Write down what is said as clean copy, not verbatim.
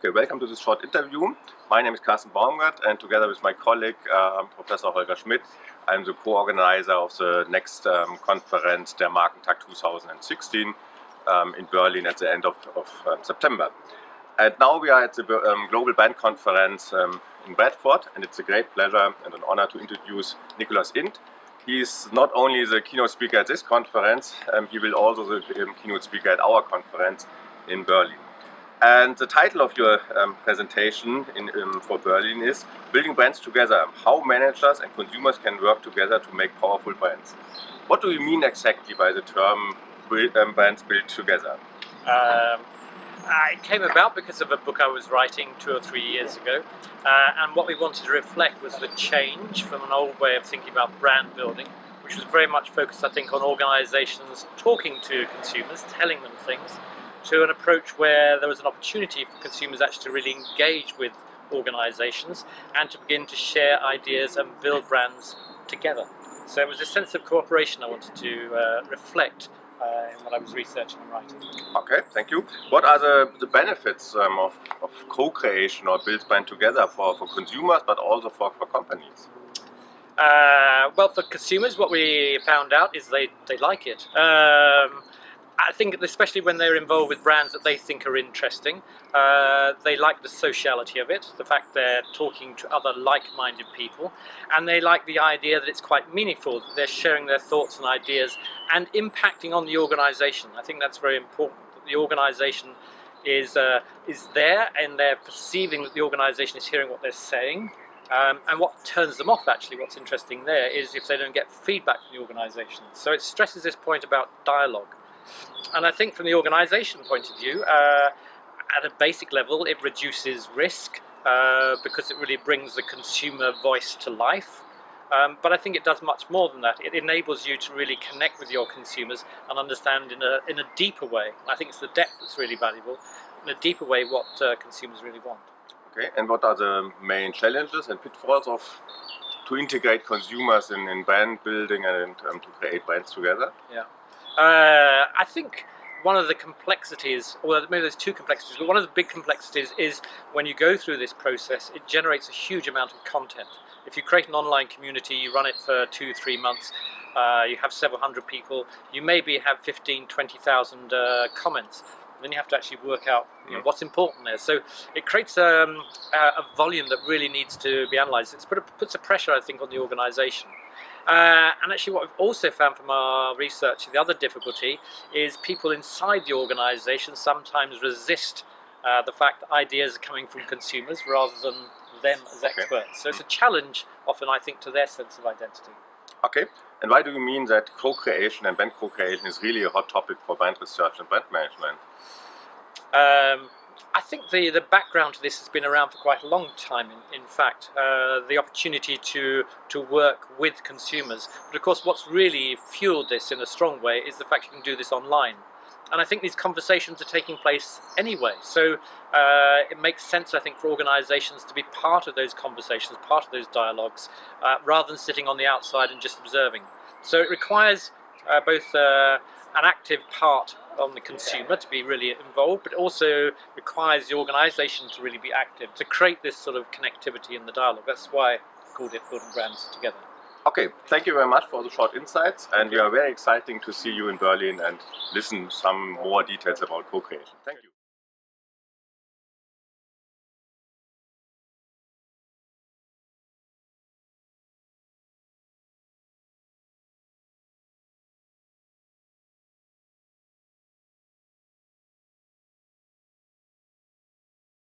Okay, welcome to this short interview. My name is Carsten Baumgarth, and together with my colleague, Professor Holger Schmidt, I'm the co-organizer of the next Konferenz der Markentag 2016 in Berlin at the end of September. And now we are at the Global Band Conference in Bradford, and it's a great pleasure and an honor to introduce Nicholas Int. He's not only the keynote speaker at this conference, he will also be the keynote speaker at our conference in Berlin. And the title of your presentation for Berlin is Building Brands Together, How Managers and Consumers Can Work Together to Make Powerful Brands. What do you mean exactly by the term brands built together? It came about because of a book I was writing 2 or 3 years ago, and what we wanted to reflect was the change from an old way of thinking about brand building, which was very much focused, I think, on organisations talking to consumers, telling them things, to an approach where there was an opportunity for consumers actually to really engage with organisations and to begin to share ideas and build brands together. So it was a sense of cooperation I wanted to reflect in what I was researching and writing. Okay, thank you. What are the benefits of co-creation or build brand together for consumers, but also for companies? Well, for consumers, what we found out is they like it. I think especially when they're involved with brands that they think are interesting, they like the sociality of it, the fact they're talking to other like-minded people, and they like the idea that it's quite meaningful, that they're sharing their thoughts and ideas and impacting on the organisation. I think that's very important, that the organisation is there and they're perceiving that the organisation is hearing what they're saying. And what turns them off, actually, what's interesting there, is if they don't get feedback from the organisation. So it stresses this point about dialogue. And I think from the organisation point of view, at a basic level, it reduces risk because it really brings the consumer voice to life. But I think it does much more than that. It enables you to really connect with your consumers and understand in a deeper way. I think it's the depth that's really valuable, in a deeper way what consumers really want. Okay, and what are the main challenges and pitfalls to integrate consumers in brand building and to create brands together? Yeah. I think one of the complexities, or maybe there's two complexities, but one of the big complexities is when you go through this process, it generates a huge amount of content. If you create an online community, you run it for 2-3 months, you have several hundred people, you maybe have 15,000-20,000 comments. Then you have to actually work out what's important there. So it creates a volume that really needs to be analysed. It puts a pressure, I think, on the organisation. And actually what we've also found from our research, the other difficulty is people inside the organisation sometimes resist the fact that ideas are coming from consumers rather than them as experts. So it's a challenge often, I think, to their sense of identity. Okay, and why do you mean that co-creation and brand co-creation is really a hot topic for brand research and brand management? I think the background to this has been around for quite a long time, in fact, the opportunity to work with consumers. But of course what's really fueled this in a strong way is the fact you can do this online. And I think these conversations are taking place anyway, so it makes sense, I think, for organisations to be part of those conversations, part of those dialogues, rather than sitting on the outside and just observing. So it requires both an active part on the consumer to be really involved, but also requires the organisation to really be active, to create this sort of connectivity in the dialogue. That's why I called it Building Brands Together. Okay, thank you very much for the short insights, and we are very exciting to see you in Berlin and listen some more details about co-creation. Thank you.